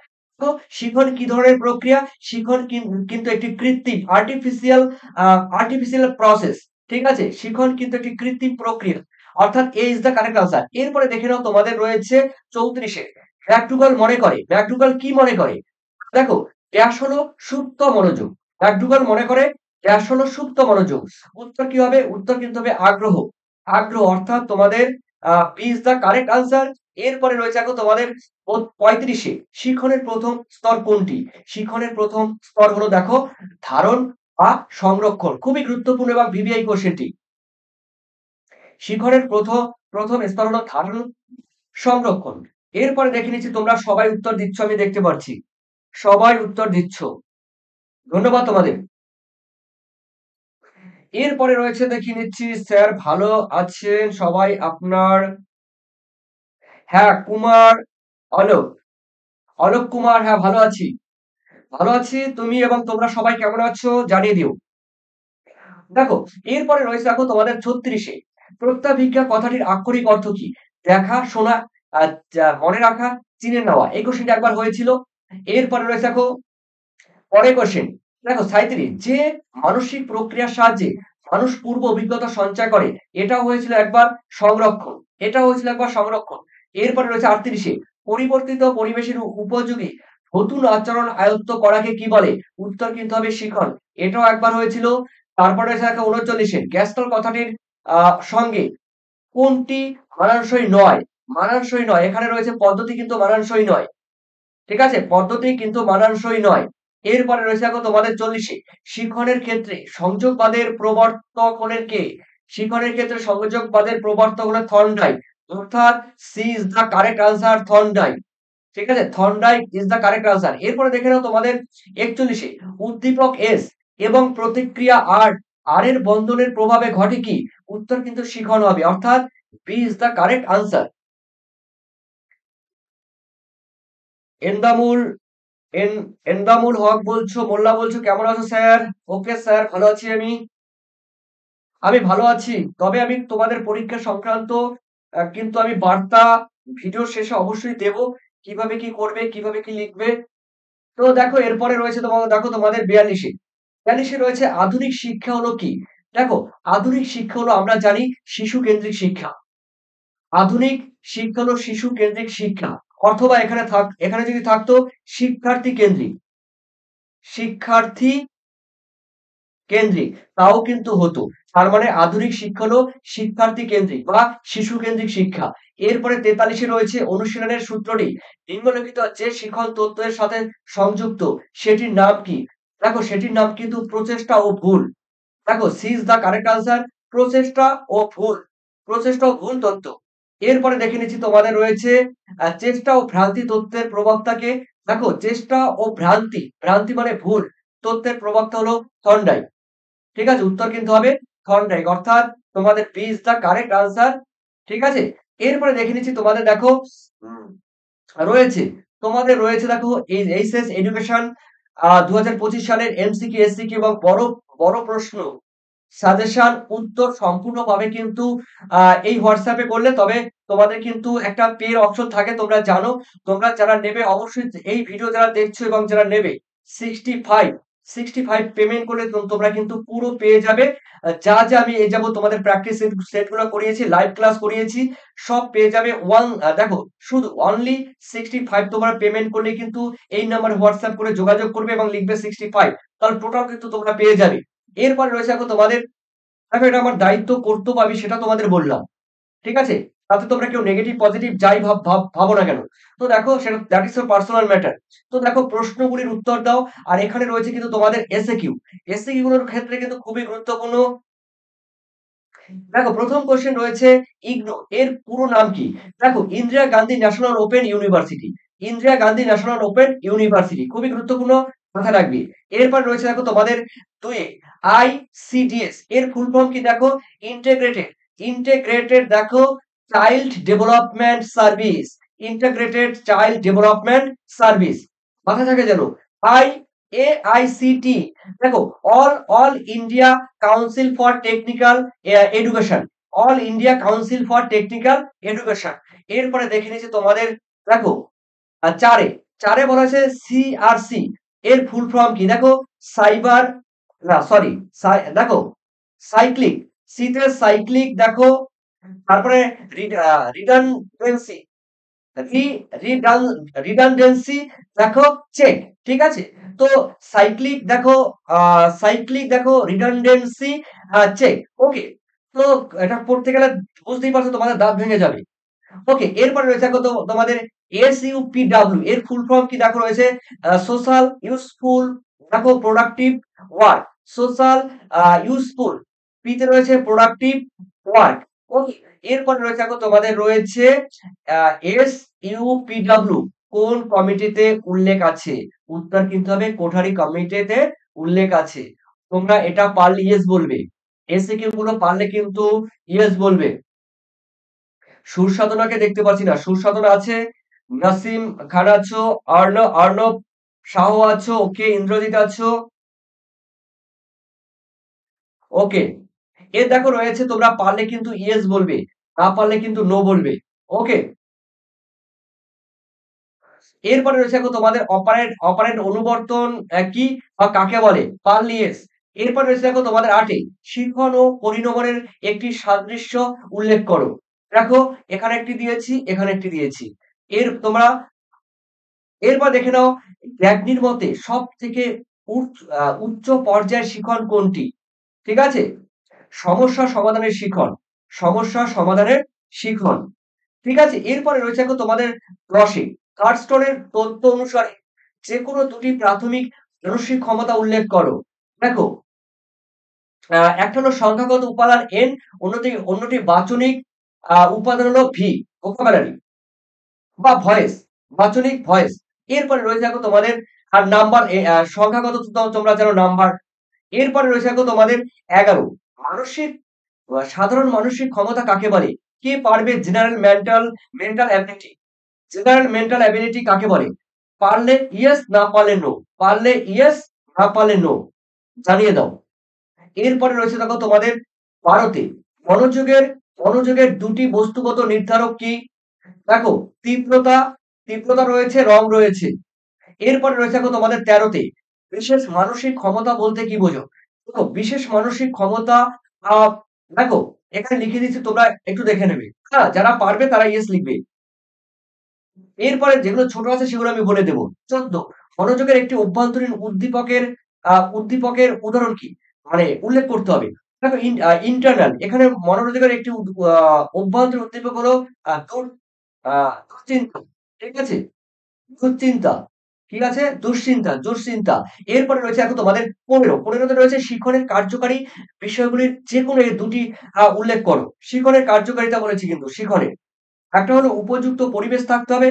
তো শিখন কি ধরনের প্রক্রিয়া? শিখন কিন্তু একটি কৃত্রিম আর্টিফিশিয়াল প্রসেস। ঠিক আছে? শিখন কিন্তু একটি কৃত্রিম প্রক্রিয়া। অর্থাৎ এ ইজ দ্য কারেক্ট আনসার। এরপরে দেখে নাও তোমাদের রয়েছে ৩৪-এ ম্যাকডুগাল মনে করে। ম্যাকডুগাল কি মনে করে? দেখো ড্যাশ হলো সুপ্ত মনোযোগ। ম্যাকডুগাল মনে করে ড্যাশ হলো সুপ্ত মনোযোগ। উত্তর কি হবে? উত্তর কিন্তু হবে আগ্রহ। আগ্রহ অর্থাৎ তোমাদের B is the correct answer. এরপরে রয়েছে দেখো তোমাদের ৩৫-এ শিখনের প্রথম স্তর কোনটি? শিখনের প্রথম স্তর হলো দেখো ধারণ বা সংরক্ষণ। খুবই গুরুত্বপূর্ণ এবং ভিভিআই কোশ্চেনটি। শিখনের প্রথম স্তর হলো ধারণ, সংরক্ষণ। এরপরে দেখে নিচ্ছি তোমরা সবাই উত্তর দিচ্ছ আমি দেখতে পাচ্ছি। সবাই উত্তর দিচ্ছ। ধন্যবাদ তোমাদের। এরপরে রয়েছে দেখে নিচ্ছি স্যার ভালো আছেন সবাই আপনার। হ্যাঁ, অলোক, অলোক কুমার, হ্যাঁ ভালো আছি। ভালো আছি। তুমি এবং তোমরা সবাই কেমন আছো জানিয়ে দিও। দেখো এরপরে রয়েছে দেখো তোমাদের ৩৬-এ প্রত্যাভিজ্ঞা কথাটির আক্ষরিক অর্থ কি? দেখা, শোনা, মনে রাখা, চিনে নেওয়া। এই কোশ্চেনটা একবার হয়েছিল। এরপরে রয়েছে দেখো পরের কোশ্চেন। দেখো ৩৭ যে মানসিক প্রক্রিয়ার সাহায্যে মানুষ পূর্ব অভিজ্ঞতা সঞ্চয় করে এটাও হয়েছিল একবার সংরক্ষণ। এটাও হয়েছিল একবার সংরক্ষণ। এরপরে রয়েছে ৩৮-এ পরিবর্তিত পরিবেশের উপযোগী নতুন আচরণ আয়ত্ত করাকে কি বলে? উত্তর কিন্তু হবে শিখন। এটাও একবার হয়েছিল। তারপরে রয়েছে দেখো ৩৯-এ গ্যাস্ট্রল কথাটির সঙ্গে কোনটি মানানসই নয়? মানানসই নয়। এখানে রয়েছে পদ্ধতি কিন্তু মানানসই নয়। ঠিক আছে? পদ্ধতি কিন্তু মানানসই নয়। এরপরে রয়েছে দেখো তোমাদের ৪০-এ শিখনের ক্ষেত্রে সংযোগবাদের প্রবর্তক হলেন কে? শিখনের ক্ষেত্রে সংযোগবাদের প্রবর্তক হলেন থর্নডাইক। অর্থাৎ C is the correct answer Thorndike. ঠিক আছে? Thorndike is the correct answer. এরপরে দেখে নাও তোমাদের ৪১-এ উদ্দীপক এস এবং প্রতিক্রিয়া আর এর বন্ধনের প্রভাবে ঘটে কি? উত্তর কিন্তু শিখন হবে। অর্থাৎ B is the correct answer. Endamul এন এন্দামুল হক বলছো, মোল্লা বলছো কেমন আছো স্যার? ওকে স্যার ভালো আছি আমি। আমি ভালো আছি। তবে আমি তোমাদের পরীক্ষা সংক্রান্ত কিন্তু আমি বার্তা ভিডিওর শেষে অবশ্যই দেব। কিভাবে কি করবে, কিভাবে কি লিখবে। তো দেখো এরপরে রয়েছে দেখো তোমাদের ৪২-এ। ৪২-এ রয়েছে আধুনিক শিক্ষা হলো কি? দেখো আধুনিক শিক্ষা হলো আমরা জানি শিশু কেন্দ্রিক শিক্ষা। আধুনিক শিক্ষা হলো শিশু কেন্দ্রিক শিক্ষা। অথবা এখানে যদি থাকতো শিক্ষার্থী কেন্দ্রিক। শিক্ষার্থী কেন্দ্রিক তাও কিন্তু হতো। তার মানে আধুনিক শিক্ষা হলো শিক্ষার্থী কেন্দ্রিক বা শিশু কেন্দ্রিক শিক্ষা। এরপরে ৪৩-এ রয়েছে অনুশীলনের সূত্রটি নিম্নলিখিত যে শিখন তত্ত্বের সাথে সংযুক্ত সেটির নাম কি? দেখো সেটির নাম কিন্তু প্রচেষ্টা ও ভুল। দেখো C is the correct answer. প্রচেষ্টা ও ভুল। প্রচেষ্টা ও ভুল তত্ত্ব। এরপরে দেখে নিচ্ছি তোমাদের রয়েছে চেষ্টা ও ভ্রান্তি তত্ত্বের প্রবক্তাকে। দেখো চেষ্টা ও ভ্রান্তি, ভ্রান্তি মানে ভুল তত্ত্বের প্রবক্তা হলো থর্নডাইক। ঠিক আছে? উত্তর কিন্তু হবে থর্নডাইক। অর্থাৎ তোমাদের B is the correct answer. ঠিক আছে? এরপরে দেখে নিচ্ছি তোমাদের দেখো উম, রয়েছে রয়েছে দেখো এই এইচএস এডুকেশন 2025 সালের এমসিকিউ এসসিকিউ এবং বড় বড় প্রশ্ন সাজেশন উত্তর সম্পূর্ণ পাবে কিন্তু এই হোয়াটসঅ্যাপে করলে। তবে তোমাদের কিন্তু একটা পে এর অপশন থাকে, তোমরা জানো। তোমরা যারা নেবে অবশ্যই এই ভিডিও যারা দেখছো এবং যারা নেবে 65 65 পেমেন্ট করলে তোমরা কিন্তু পুরো পেয়ে যাবে। যা যা আমি এই যাবো তোমাদের প্র্যাকটিস সেটগুলো করিয়েছি, লাইভ ক্লাস করিয়েছি, সব পেয়ে যাবে। দেখো শুধু অনলি 65 তোমরা পেমেন্ট করলে কিন্তু এই নাম্বারে হোয়াটসঅ্যাপ করে যোগাযোগ করবে এবং লিখবে 65, তাহলে টোটাল কিন্তু তোমরা পেয়ে যাবে। এরপরে রয়েছে এখন তোমাদের, দেখো এটা আমার দায়িত্ব, কর্তব্য, আমি সেটা তোমাদের বললাম, ঠিক আছে? তাতে তোমরা কেউ নেগেটিভ পজিটিভ যাই ভাবো না কেন। তো দেখো সেটা that is your personal matter. তো দেখো প্রশ্নগুলির উত্তর দাও। আর এখানে রয়েছে কিন্তু তোমাদের এসএকিউ। এসএকিউ গুলোর ক্ষেত্রে কিন্তু খুবই গুরুত্বপূর্ণ। দেখো প্রথম কোশ্চেন রয়েছে ইগনো এর পুরো নাম কি? দেখো Indira Gandhi national open university, Indira Gandhi national open university, খুবই গুরুত্বপূর্ণ, মাথায় রাখবি। এরপর রয়েছে দেখো তোমাদের দুই আইসিডিএস এর ফুল ফর্ম কি? দেখো ইন্টিগ্রেটেড, ইন্টিগ্রেটেড দেখো child development service, integrated child development service, মাথায় থাকে যেন। আই এআইসিটি দেখো all all India council for technical education, all India council for technical education. এরপরে দেখে নিচ্ছি তোমাদের, দেখো চারে চারে বলা হয়েছে সিআরসি এর ফুল ফর্ম কি? দেখো সাইবার, না সরি, দেখো সাইক্লিক, সিতে সাইক্লিক দেখো, তারপরে রিডান্ডেন্সি, রিডান্ডেন্সি দেখো চেক, ঠিক আছে? তো সাইক্লিক দেখো সাইক্লিক দেখো রিডান্ডেন্সি চেক, ওকে। তো এটা পড়তে গেলে বুঝতেই পারছো তোমাদের দাঁত ভেঙে যাবে। ওকে, এরপরে রয়েছে দেখো তো তোমাদের এসইউপিডব্লিউ এর ফুল ফর্ম কি? দেখো রয়েছে সোশ্যাল ইউজফুল দেখো প্রোডাক্টিভ ওয়ার্ক, সোশ্যাল ইউজফুল, পিতে রয়েছে প্রোডাক্টিভ ওয়ার্ক, ওকে। এরপরে রয়েছে দেখো তোমাদের রয়েছে এসইউপিডব্লিউ কোন কমিটিতে উল্লেখ আছে? উত্তর কিন্তু হবে কোঠারি কমিটিতে উল্লেখ আছে। তোমরা এটা পারলে ইয়েস বলবে, এসিকিউ গুলো পারলে কিন্তু ইয়েস বলবে। সুরসাধনাকে দেখতে পাচ্ছি না, সুরসাধনা আছে, নাসিম খান আছো, অর্ণব শাহ আছো, ওকে, ইন্দ্রজিৎ আছো, ওকে। এ দেখো রয়েছে, তোমরা পারলে কিন্তু ইয়েস বলবে, না পারলে কিন্তু নো বলবে, ওকে। এরপরে রয়েছে দেখো তোমাদের অপারেন্ট, অপারেন্ট অনুবর্তন কি বা কাকে বলে? পারলে ইয়েস। এরপরে রয়েছে দেখো তোমাদের আটে শিখন ও পরিণমনের একটি সাদৃশ্য উল্লেখ করো। দেখো এখানে একটি দিয়েছি, এখানে একটি দিয়েছি। তোমরা এরপর দেখে নাও গ্যাগনির মতে সব থেকে উচ্চ পর্যায়ের শিখন কোনটি? ঠিক আছে, সমস্যা সমাধানের শিখন, সমস্যা সমাধানের শিখন, ঠিক আছে। এরপরে রয়েছে দেখো তোমাদের 10-এ কার্স্টনের তথ্য অনুসারে যে কোনো দুটি প্রাথমিক মানসিক ক্ষমতা উল্লেখ করো। দেখো একটা হলো সংখ্যাগত উপাদান এন, অন্যটি বাচনিক উপাদান হলো ভি, ভোকাবুলারি বা ভয়েস, বাচনিক ভয়েস। এরপরে রয়েছে দেখো তোমাদের আর নাম্বার, সংখ্যাগত তো তোমরা জানো নাম্বার। এরপরে রয়েছে দেখো তোমাদের 11 মানসিক, সাধারণ মানসিক ক্ষমতা কাকে বলে? কে পারবে? General mental ability, general mental ability কাকে বলে? পারলে ইয়েস, না পারলে নো, পারলে ইয়েস, না পারলে নো, জানিয়ে দাও। এরপরে রয়েছে দেখো তোমাদের 12-তে মনোযোগের, মনোযোগের দুটি বস্তুগত নির্ধারক কি? দেখো তীব্রতা, তীব্রতা রয়েছে, রং রয়েছে। এরপরে রয়েছে দেখো তোমাদের 13-তে বিশেষ মানসিক ক্ষমতা বলতে কি বোঝো? দেখো বিশেষ মানসিক ক্ষমতা, আহ দেখো এখানে লিখে দিচ্ছি, তোমরা একটু দেখে নেবে, হ্যাঁ যারা পারবে তারা ইয়েস লিখবে। এরপরে যেগুলো ছোট আছে সেগুলো আমি বলে দেবো। 14 মনোযোগের একটি অভ্যন্তরীণ উদ্দীপকের উদ্দীপকের উদাহরণ কি? মানে উল্লেখ করতে হবে। দেখো ইন্টারনাল, এখানে মনোযোগের একটি অভ্যন্তরীণ উদ্দীপক হলো দুশ্চিন্তা, ঠিক আছে, দুশ্চিন্তা, ঠিক আছে, দুশ্চিন্তা, দুশ্চিন্তা। এরপরে রয়েছে এখন তোমাদের 15 তে রয়েছে শিক্ষণের কার্যকারী বিষয়গুলির যে কোনো এর দুটি উল্লেখ করো। শিক্ষণের কার্যকারিতা বলেছি কিন্তু শিক্ষণের একটা হলো উপযুক্ত পরিবেশ থাকতে হবে।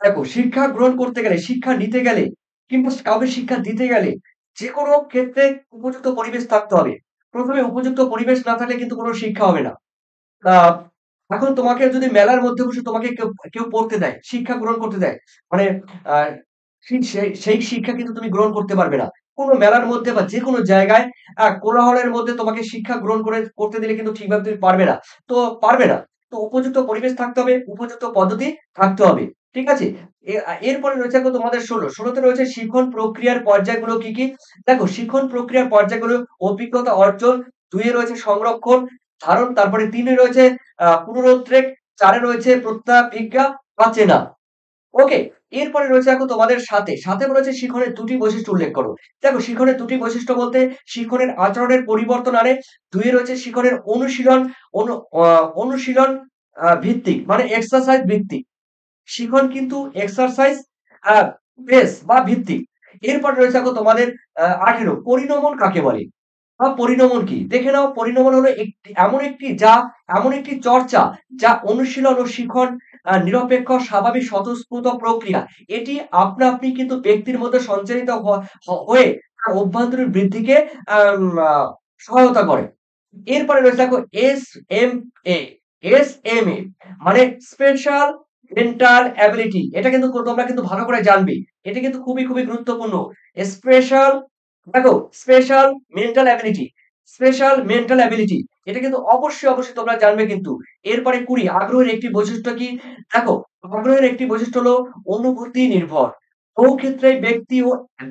দেখো শিক্ষা গ্রহণ করতে গেলে, শিক্ষা নিতে গেলে কিংবা কাউকে শিক্ষা দিতে গেলে যে কোনো ক্ষেত্রে উপযুক্ত পরিবেশ থাকতে হবে। প্রথমে উপযুক্ত পরিবেশ না থাকলে কিন্তু কোনো শিক্ষা হবে না। এখন তোমাকে যদি মেলার মধ্যে বসে তোমাকে কেউ কেউ পড়তে দেয়, শিক্ষা গ্রহণ করতে দেয়, মানে আ সেই শিক্ষা কিন্তু তুমি গ্রহণ করতে পারবে না। কোনো মেলার মধ্যে বা যেকোনো জায়গায় কোলাহলের মধ্যে তোমাকে শিক্ষা গ্রহণ করতে দিলে কিন্তু ঠিকভাবে তুমি পারবে না। তো পারবে না। তো উপযুক্ত পরিবেশ থাকতে হবে, উপযুক্ত পদ্ধতি থাকতে হবে। ঠিক আছে? এরপরে রয়েছে দেখো তোমাদের ১৬ তে রয়েছে শিখন প্রক্রিয়ার পর্যায়গুলো কি, কি? দেখো শিখন প্রক্রিয়ার পর্যায়গুলো অভিজ্ঞতা অর্জন, ২ এ রয়েছে সংরক্ষণ, ধারণ, তারপরে ৩ এ রয়েছে পুনরুদ্রেক, ৪ এ রয়েছে প্রত্যাভিজ্ঞা বা চেনা। ওকে? এরপরে রয়েছে দেখো তোমাদের ৭ এ রয়েছে শিখনের ২ টি বৈশিষ্ট্য উল্লেখ করো। দেখো শিখনের ২ টি বৈশিষ্ট্য বলতে শিখনের আচরণের পরিবর্তন আনে। ২ এ রয়েছে শিখনের অনুশীলন অনু আ অনুশীলন ভিত্তিক মানে এক্সারসাইজ ভিত্তিক। শিখন কিন্তু এক্সারসাইজ আ বেস বা ভিত্তিক। এরপর রয়েছে দেখো তোমাদের ১৮ পরিণমন কাকে বলে? পরিণমন কি? দেখে নাও পরিণমন হলো এমন একটি চর্চা যা অনুশীলন ও শিখন নিরপেক্ষ স্বাভাবিক স্বতঃস্ফূর্ত প্রক্রিয়া। এটি আপনা আপনি কিন্তু ব্যক্তির মধ্যে সঞ্চারিত হয়ে তার অভ্যন্তরীণ বৃদ্ধিকে আম আ সহায়তা করে। এরপরে রয়েছে দেখো SMA, SMA মানে স্পেশাল মেন্টাল অ্যাবিলিটি। এটা কিন্তু তোমরা কিন্তু ভালো করে জানবে। এটা কিন্তু খুবই গুরুত্বপূর্ণ। স্পেশাল দেখো special mental ability, special mental ability এটা কিন্তু অবশ্যই তোমরা জানবে কিন্তু। এরপরে ২০ আগ্রহের একটি বৈশিষ্ট্য কি? দেখো আগ্রহের একটি বৈশিষ্ট্য হলো অনুভূতি নির্ভর। বহু ক্ষেত্রে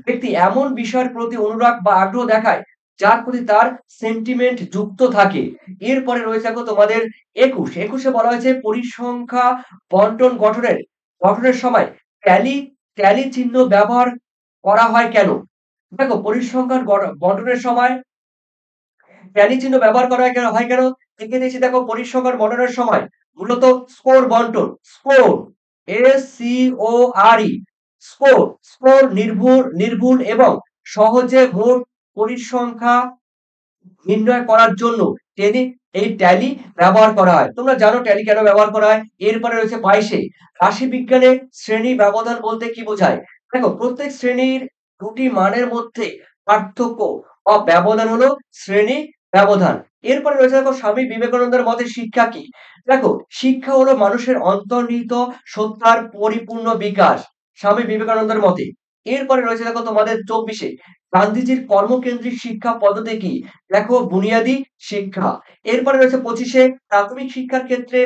ব্যক্তি এমন বিষয়ের প্রতি অনুরাগ বা আগ্রহ দেখায় যার প্রতি তার সেন্টিমেন্ট যুক্ত থাকে। এরপরে রয়েছে দেখো তোমাদের ২১ এ বলা হয়েছে পরিসংখ্যা বন্টন গঠনের সময় ট্যালি ট্যালি চিহ্ন ব্যবহার করা হয় কেন? দেখো পরিসংখ্যান বন্টনের সময় ট্যালি চিহ্ন ব্যবহার করা হয় কেন? লিখে দিয়েছি দেখো পরিসংখ্যান বন্টনের সময় মূলত স্কোর বন্টন, স্কোর SCORE স্কোর, স্কোর নির্ভুল এবং সহজে মোট পরিসংখ্যা নির্ণয় করার জন্য টেলি এই ট্যালি ব্যবহার করা হয়। তোমরা জানো ট্যালি কেন ব্যবহার করা হয়? এরপরে রয়েছে ২২ এ রাশিবিজ্ঞানে শ্রেণী ব্যবধান বলতে কি বোঝায়? দেখো প্রত্যেক শ্রেণীর দুটি মানের মধ্যে পার্থক্য বা ব্যবধান হলো শ্রেণী ব্যবধান। এরপরে রয়েছে দেখো স্বামী বিবেকানন্দের মতে শিক্ষা কি? দেখো শিক্ষা হলো মানুষের অন্তর্নিহিত সত্তার পরিপূর্ণ বিকাশ। স্বামী বিবেকানন্দের মতে। এরপরে রয়েছে দেখো তোমাদের ২৪ এ গান্ধীজির কর্মকেন্দ্রিক শিক্ষা পদ্ধতি কি? দেখো বুনিয়াদি শিক্ষা। এরপরে রয়েছে ২৫ এ প্রাথমিক শিক্ষার ক্ষেত্রে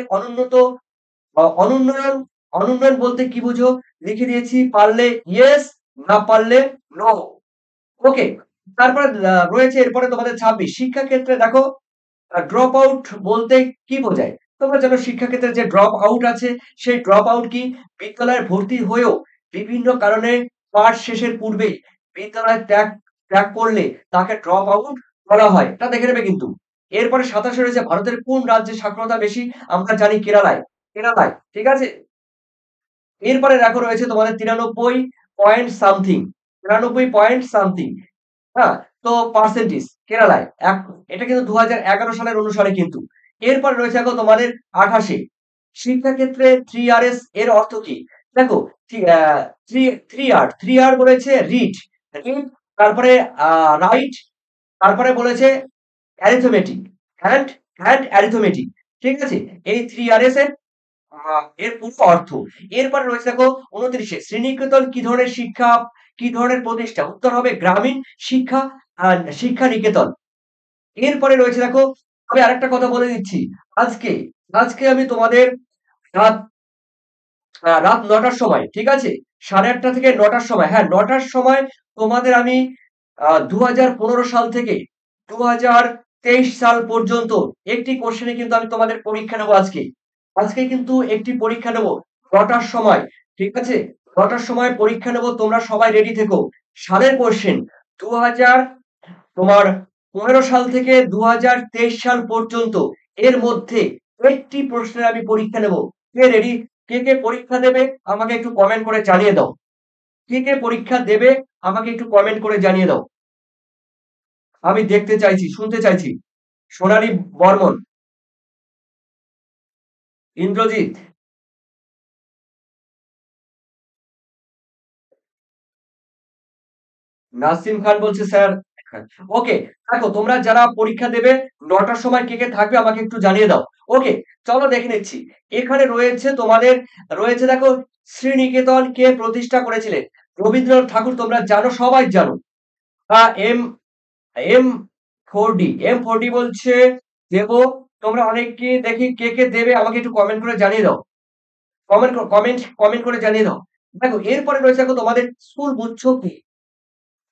অ অনুন্নয়ন অনুন্নয়ন বলতে কি বুঝো? লিখে দিয়েছি পারলে ইয়েস, না পারলে নো। ওকে? তারপরে রয়েছে এরপরে তোমাদের ২৬ শিক্ষাক্ষেত্রে দেখো ড্রপ আউট বলতে কি বোঝায়? তোমরা জানো শিক্ষাক্ষেত্রে যে ড্রপ আউট আছে, সেই ড্রপ আউট কি? বিদ্যালয়ে ভর্তি হয়েও বিভিন্ন কারণে পাঠ শেষের পূর্বেই বিদ্যালয় ত্যাগ করলে তাকে ড্রপ আউট বলা হয়। এটা দেখে নেবে কিন্তু। এরপরে ২৭ এ রয়েছে ভারতের কোন রাজ্যে সাক্ষরতা বেশি? আমরা জানি কেরালায়। কেরালায়। ঠিক আছে? এরপরে দেখো রয়েছে তোমাদের ৯৩ পয়েন্ট সামথিং। ৯৩ point something. হ্যাঁ? তো পার্সেন্টেজ কেরালায়। এটা কিন্তু ২০১১ সালের অনুসারে কিন্তু। এরপরে রয়েছে দেখো তোমাদের ২৮ এ শিক্ষাক্ষেত্রে 3Rs এর অর্থ কি? দেখো থ্রি আ থ্রি 3R বলেছে রিড, তারপরে আ রাইট, তারপরে বলেছে অ্যারিথমেটিক, হ্যান্ড অ্যারিথমেটিক। ঠিক আছে? এই 3Rs এর পুরো অর্থ। এরপরে রয়েছে দেখো ২৯ এ শ্রেণীকৃতন কি ধরনের প্রতিষ্ঠান? উত্তর হবে গ্রামীণ শিক্ষা আ শিক্ষা নিকেতন। এরপরে রয়েছে দেখো আমি আরেকটা কথা বলে দিচ্ছি। আজকে, আজকে আমি তোমাদের রাত রাত ৯ টার সময়, ঠিক আছে? ৮:৩০ থেকে ৯ টার সময়, হ্যাঁ ৯ টার সময় তোমাদের আমি ২০১৫ সাল থেকে ২০২৩ সাল পর্যন্ত একটি কোশ্চেনে কিন্তু আমি তোমাদের পরীক্ষা নেব আজকে। আজকে কিন্তু একটি পরীক্ষা নেব ৯ টার সময়, ঠিক আছে? ৯ টার সময় পরীক্ষা নেব তোমরা সবাই রেডি থেকো। সালের কোশ্চেন ২০০০ তোমার ১৫ সাল থেকে ২০২৩ সাল পর্যন্ত এর মধ্যে একটি প্রশ্নের আমি পরীক্ষা নেব। কে রেডি? কে পরীক্ষা দেবে আমাকে একটু কমেন্ট করে জানিয়ে দাও। কে পরীক্ষা দেবে আমাকে একটু কমেন্ট করে জানিয়ে দাও। আমি দেখতে চাইছি, শুনতে চাইছি। সোনালী বর্মন, ইন্দ্রজিৎ, নাসিম খান বলছে স্যার হ্যাঁ, ওকে। দেখো তোমরা যারা পরীক্ষা দেবে ৯টার সময় কে থাকবে আমাকে একটু জানিয়ে দাও। ওকে, চলো দেখে নিচ্ছি। এখানে রয়েছে তোমাদের রয়েছে দেখো শ্রীনিকেতন কে প্রতিষ্ঠা করেছিলেন? রবীন্দ্রনাথ ঠাকুর তোমরা জানো, সবাই জানো। আ এম এম 4D M4D বলছে দেব। তোমরা অনেককে দেখি কে দেবে আমাকে একটু কমেন্ট করে জানিয়ে দাও। কমেন্ট করে জানিয়ে দাও। দেখো এরপরে রয়েছে দেখো তোমাদের স্কুল বুঝছো কি?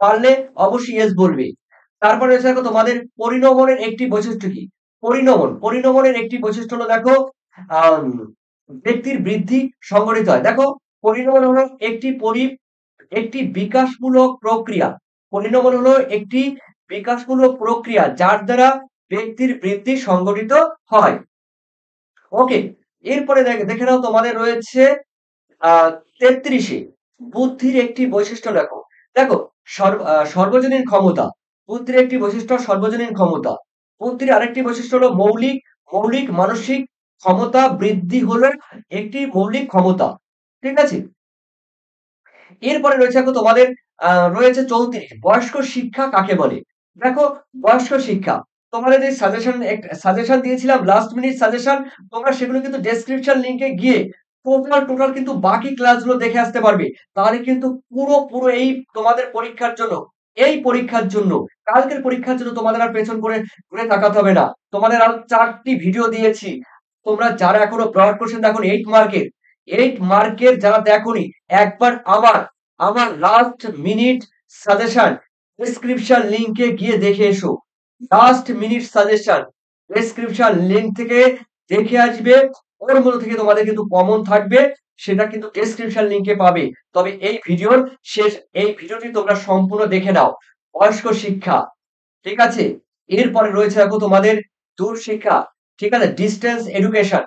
পারলে অবশ্যই ইয়েস বলবে। তারপরে রয়েছে দেখো তোমাদের পরিণমনের একটি বৈশিষ্ট্য কি? পরিণমনের একটি বৈশিষ্ট্য হলো দেখো আম ব্যক্তির বৃদ্ধি সংঘটিত হয়। দেখো পরিণমন হলো একটি বিকাশমূলক প্রক্রিয়া। পরিণমন হলো একটি বিকাশমূলক প্রক্রিয়া যার দ্বারা ব্যক্তির বৃদ্ধি সংঘটিত হয়। ওকে, এরপরে দেখে নাও তোমাদের রয়েছে আ ৩৩ বুদ্ধির একটি বৈশিষ্ট্য লেখো। দেখো সর্বজনীন ক্ষমতা। বুদ্ধির একটি বৈশিষ্ট্য সর্বজনীন ক্ষমতা। বুদ্ধির আরেকটি বৈশিষ্ট্য হলো মৌলিক মানসিক ক্ষমতা বৃদ্ধি হলো একটি মৌলিক ক্ষমতা। ঠিক আছে? এরপরে রয়েছে দেখো তোমাদের রয়েছে ৩৪ বয়স্ক শিক্ষা কাকে বলে? দেখো বয়স্ক শিক্ষা তোমাদের যে সাজেশন দিয়েছিলাম লাস্ট মিনিট সাজেশন, তোমরা সেগুলো কিন্তু ডেসক্রিপশন লিংকে গিয়ে টোটাল কিন্তু বাকি ক্লাসগুলো দেখে আসতে পারবে। তাহলে কিন্তু পুরো এই তোমাদের পরীক্ষার জন্য কালকের পরীক্ষার জন্য তোমাদের আর পেছন করে ঘুরে তাকাতে হবে না। তোমাদের আরো ৪টি ভিডিও দিয়েছি। তোমরা যারা এখনো ব্রড কোশ্চেন দেখোনি 8 মার্কের যারা দেখোনি, একবার আমার লাস্ট মিনিট সাজেশন ডেসক্রিপশন লিংকে গিয়ে দেখে এসো। Last minute suggestion description link থেকে দেখে আসবে। ওর মধ্যে থেকে তোমাদের কিন্তু কমন থাকবে, সেটা কিন্তু ডেসক্রিপশন লিংকে পাবে। তবে এই ভিডিওটি তোমরা সম্পূর্ণ দেখে নাও। বয়স্ক শিক্ষা, ঠিক আছে? এরপরে রয়েছে দেখো তোমাদের দূর শিক্ষা, ঠিক আছে? ডিস্টেন্স এডুকেশন,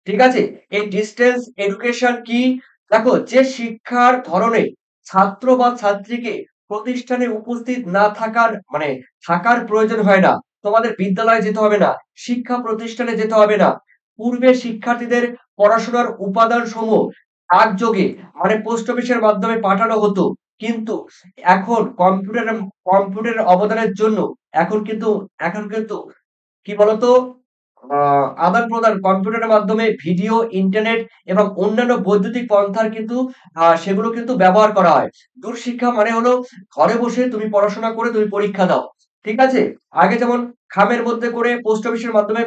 ঠিক আছে? এই ডিস্টেন্স এডুকেশন কি? দেখো যে শিক্ষার ধরনে ছাত্র বা ছাত্রীকে প্রতিষ্ঠানে উপস্থিত না থাকার মানে থাকার প্রয়োজন হয় না। তোমাদের বিদ্যালয়ে যেতে হবে না, শিক্ষা প্রতিষ্ঠানে যেতে হবে না। পূর্বে শিক্ষার্থীদের পড়াশোনার উপাদানসমূহ ডাকযোগে মানে পোস্ট অফিসের মাধ্যমে পাঠানো হতো। কিন্তু এখন কম্পিউটারের অবদানের জন্য এখন কিন্তু কি বলতো আদান-প্রদান কম্পিউটারের মাধ্যমে ভিডিও, ইন্টারনেট এবং অন্যান্য বৈদ্যুতিক পন্থার কিন্তু সেগুলো কিন্তু ব্যবহার করা হয়। দূরশিক্ষা মানে হলো ঘরে বসে তুমি পড়াশোনা করে তুমি পরীক্ষা দাও। ঠিক আছে? আগে যেমন খামের মধ্যে করে পোস্ট অফিসের মাধ্যমে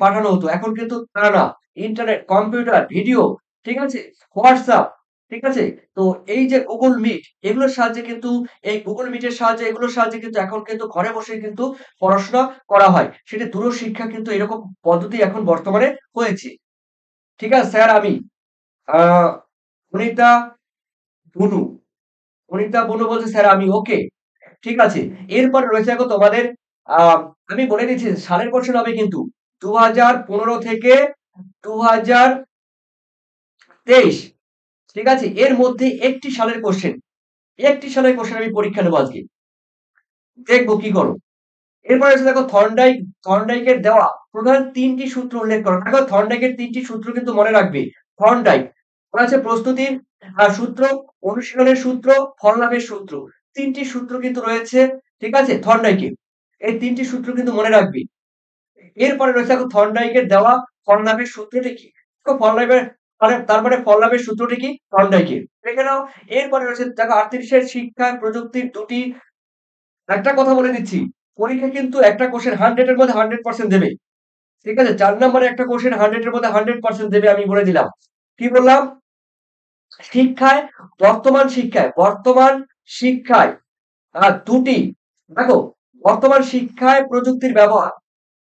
পাঠানো হতো। এখন কিন্তু তা না। ইন্টারনেট, কম্পিউটার, ভিডিও, ঠিক আছে? WhatsApp, ঠিক আছে? তো এই যে Google Meet এগুলোর সাহায্যে কিন্তু এই Google Meet এর সাহায্যে এগুলোর সাহায্যে কিন্তু এখন কিন্তু ঘরে বসেই কিন্তু পড়াশোনা করা হয়। সেটি দূরশিক্ষা কিন্তু এরকম পদ্ধতি এখন বর্তমানে হয়েছে। ঠিক আছে স্যার আমি আ সুনিতা বুনু, সুনিতা বুনু বলছে স্যার আমি ওকে। ঠিক আছে। এরপরে রয়েছে দেখো তোমাদের আ আমি বলে দিচ্ছি সালের কোয়েশ্চেন হবে কিন্তু ২০১৫ থেকে ২০২৩, ঠিক আছে? এর মধ্যে একটি সালের কোয়েশ্চেন আমি পরীক্ষা নেব আজকে। দেখব কি করো। এরপরে আছে দেখো থর্নডাইকের দেওয়া প্রধান ৩টি সূত্র উল্লেখ করো। দেখো থর্নডাইকের ৩টি সূত্র কিন্তু মনে রাখবে। থর্নডাইক ওরা আছে প্রস্তুতির সূত্র, অনুশীলনের সূত্র, ফললাভের সূত্র। ৩টি সূত্র কিন্তু রয়েছে, ঠিক আছে? থর্নডাইকের। এই ৩টি সূত্র কিন্তু মনে রাখবে। এরপরে রয়েছে দেখো থর্নডাইকের দেওয়া ফললাভের সূত্রটি কি? দেখো ফললাভের তার মানে ফললাভের সূত্রটি কি? থর্নডাইকের। দেখে নাও। এরপরে রয়েছে দেখো আর্টিফিশিয়াল শিক্ষা প্রযুক্তির দুটি একটা কথা বলে দিচ্ছি, পরীক্ষা কিন্তু একটা কোশ্চেন 100 এর মধ্যে 100% দেবে। ঠিক আছে? ৪ নম্বরে একটা কোশ্চেন 100 এর মধ্যে 100% দেবে আমি বলে দিলাম। কি বললাম? শিক্ষায় বর্তমান শিক্ষায় দুটি দেখো বর্তমান শিক্ষায়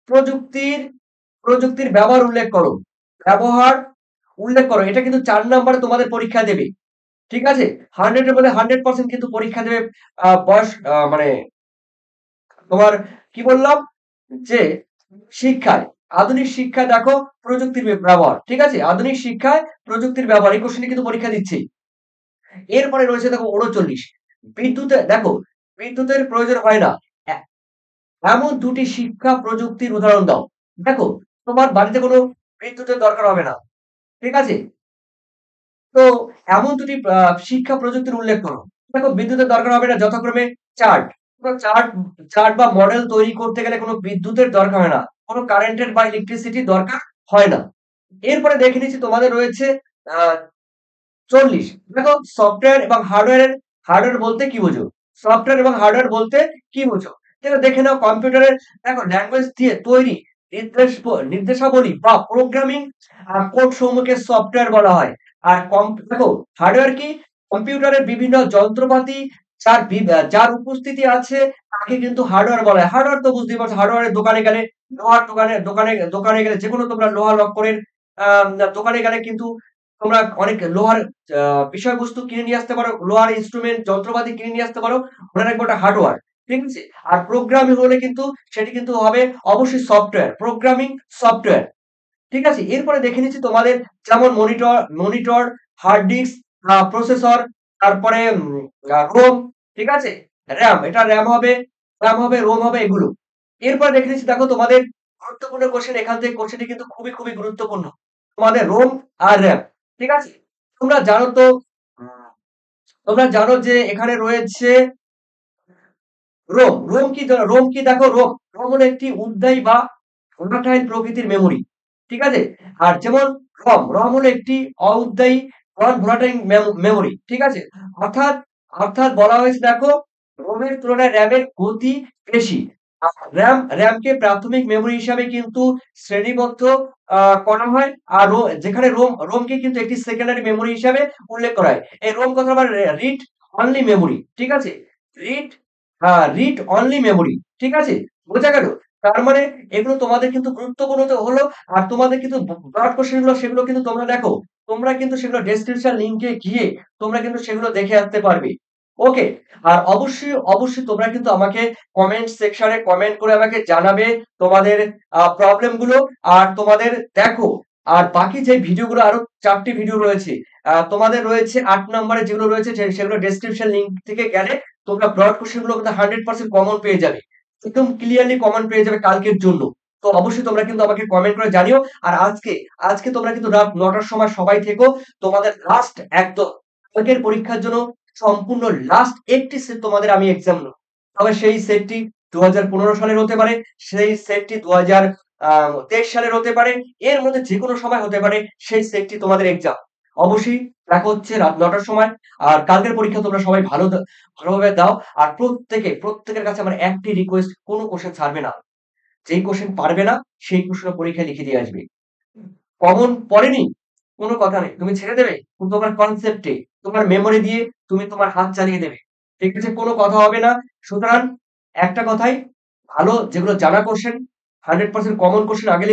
প্রযুক্তির প্রযুক্তির ব্যবহার উল্লেখ করো। ব্যবহার উল্লেখ করো। এটা কিন্তু ৪ নম্বরে তোমাদের পরীক্ষা দেবে। ঠিক আছে? 100 এর মধ্যে 100% কিন্তু পরীক্ষা দেবে মানে তোমার কি বললাম? যে শিক্ষায়, আধুনিক শিক্ষায় দেখো প্রযুক্তির ব্যবহার। ঠিক আছে? আধুনিক শিক্ষায় প্রযুক্তির ব্যবহার। এই কোশ্চেনে কিন্তু পরীক্ষা দিচ্ছেই। এরপরে রয়েছে দেখো ৩৯ দেখো বিদ্যুতের প্রয়োজন হয় না। এ এমন দুটি শিক্ষা প্রযুক্তির উদাহরণ দাও। দেখো তোমার বাড়িতে কোনো বিদ্যুতের দরকার হবে না। ঠিক আছে? তো এমন দুটি শিক্ষা প্রযুক্তির উল্লেখ করো। দেখো বিদ্যুতের দরকার হবে না যথাক্রমে চার্ট। কোনো চার্ট চার্ট বা মডেল তৈরি করতে গেলে কোনো বিদ্যুতের দরকার হয় না। কোনো কারেন্টের বা ইলেকট্রিসিটির দরকার হয় না। এরপরে দেখে নিচ্ছি তোমাদের রয়েছে আ 40। দেখো সফটওয়্যার এবং হার্ডওয়্যার বলতে কি বোঝো? সফটওয়্যার এবং হার্ডওয়্যার বলতে কি বোঝো? সেটা দেখে নাও কম্পিউটারের দেখো ল্যাঙ্গুয়েজ দিয়ে তৈরি নির্দেশাবলী বা প্রোগ্রামিং কোড সমূহকে সফটওয়্যার বলা হয়। আর দেখো হার্ডওয়্যার কি? কম্পিউটারের বিভিন্ন যন্ত্রপাতি যার উপস্থিতি আছে তাকে কিন্তু হার্ডওয়্যার বলা হয়। হার্ডওয়্যার তো বুঝতেই পারছো হার্ডওয়্যারের দোকানে গেলে লোহার দোকানে গেলে যেকোনো তোমরা লোহা লক্করের দোকানে গেলে কিন্তু তোমরা অনেক লোহার আ বিষয়বস্তু কিনে নিয়ে আসতে পারো, লোহার ইন্সট্রুমেন্ট যন্ত্রপাতি কিনে নিয়ে আসতে পারো। মনে রাখবে ওটা হার্ডওয়্যার। ঠিক আছে? আর প্রোগ্রামিং হলে কিন্তু সেটি কিন্তু হবে অবশ্যই সফটওয়্যার। Programming software. ঠিক আছে? এরপরে দেখে নিচ্ছি তোমাদের যেমন মনিটর, হার্ড ডিস্ক, প্রসেসর, তারপরে রোম, ঠিক আছে? এটা র‍্যাম হবে, রোম হবে এগুলো। এরপরে দেখে নিচ্ছি দেখো তোমাদের গুরুত্বপূর্ণ কোয়েশ্চেন এখান থেকে কোয়েশ্চেনটি কিন্তু খুবই গুরুত্বপূর্ণ। তোমাদের রোম আর র‍্যাম, ঠিক আছে? তোমরা জানো তো তোমরা জানো যে এখানে রয়েছে রোম। রোম কি দেখো রোম হলো একটি উদ্বায়ী বা ভোলাটাইল প্রকৃতির মেমোরি। ঠিক আছে? আর যেমন রম হলো একটি অউদ্বায়ী নন ভোলাটাইল মেমোরি। ঠিক আছে? অর্থাৎ অর্থাৎ বলা হয়েছে দেখো রোমের তুলনায় র‍্যামের গতি বেশি। আর র‍্যামকে প্রাথমিক মেমোরি হিসাবে কিন্তু শ্রেণীবদ্ধ করা হয়। আর যেখানে রোমকে কিন্তু একটি সেকেন্ডারি মেমোরি হিসাবে উল্লেখ করা হয়। এই রোম কথা আবার রিড অনলি মেমোরি। ঠিক আছে? Read read only memory. ঠিক আছে? বোঝা গেল? তার মানে এগুলো তোমাদের কিন্তু গুরুত্বপূর্ণ তো হলো। আর তোমাদের কিন্তু ব্রড কোয়েশ্চেন গুলো সেগুলো কিন্তু তোমরা দেখো। তোমরা কিন্তু সেগুলো ডেসক্রিপশন লিংকে গিয়ে তোমরা কিন্তু সেগুলো দেখে আসতে পারবে। ওকে? আর অবশ্যই তোমরা কিন্তু আমাকে কমেন্ট সেকশনে কমেন্ট করে আমাকে জানাবে তোমাদের প্রবলেম গুলো। আর তোমাদের দেখো আর বাকি যে ভিডিওগুলো আরো ৪ টি ভিডিও রয়েছে। তোমাদের রয়েছে ৮ নম্বরে যেগুলো রয়েছে সেগুলো ডেসক্রিপশন লিংক থেকে গেলে তোমরা ব্রড কোয়েশ্চেন গুলো কিন্তু 100% কমন পেয়ে যাবে। একদম ক্লিয়ারলি কমন পেয়ে যাবে কালকের জন্য। তো অবশ্যই তোমরা কিন্তু আমাকে কমেন্ট করে জানিও। আর আজকে তোমরা কিন্তু রাত ৯ টার সময় সবাই থেকো। তোমাদের লাস্ট একদম কালকের পরীক্ষার জন্য সম্পূর্ণ লাস্ট একটি সেট তোমাদের আমি এক্সাম নেব। তবে সেই সেটটি ২০১৫ সালের হতে পারে, সেই সেটটি ২০২৩ সালের হতে পারে। এর মধ্যে যেকোনো সময় হতে পারে সেই সেটটি তোমাদের এক্সাম। অবশ্যই দেখা হচ্ছে রাত ৯ টার সময়। আর কালকের পরীক্ষা তোমরা সবাই ভালোভাবে দাও। আর প্রত্যেকের কাছে আমার একটি রিকোয়েস্ট কোনো কোশ্চেন ছাড়বে না। যেই কোশ্চেন পারবে না সেই প্রশ্ন পরীক্ষায় লিখে দিয়ে আসবে। কমন পড়েনি? কোনো কথা নেই। তুমি ছেড়ে দেবে? কিন্তু তোমার কনসেপ্টে, তোমার মেমোরি দিয়ে তুমি তোমার হাত চালিয়ে দেবে। ঠিক আছে? কোনো কথা হবে না। সুতরাং একটা কথাই ভালো যেগুলো জানা কোশ্চেন 100% কমন কোশ্চেন আগে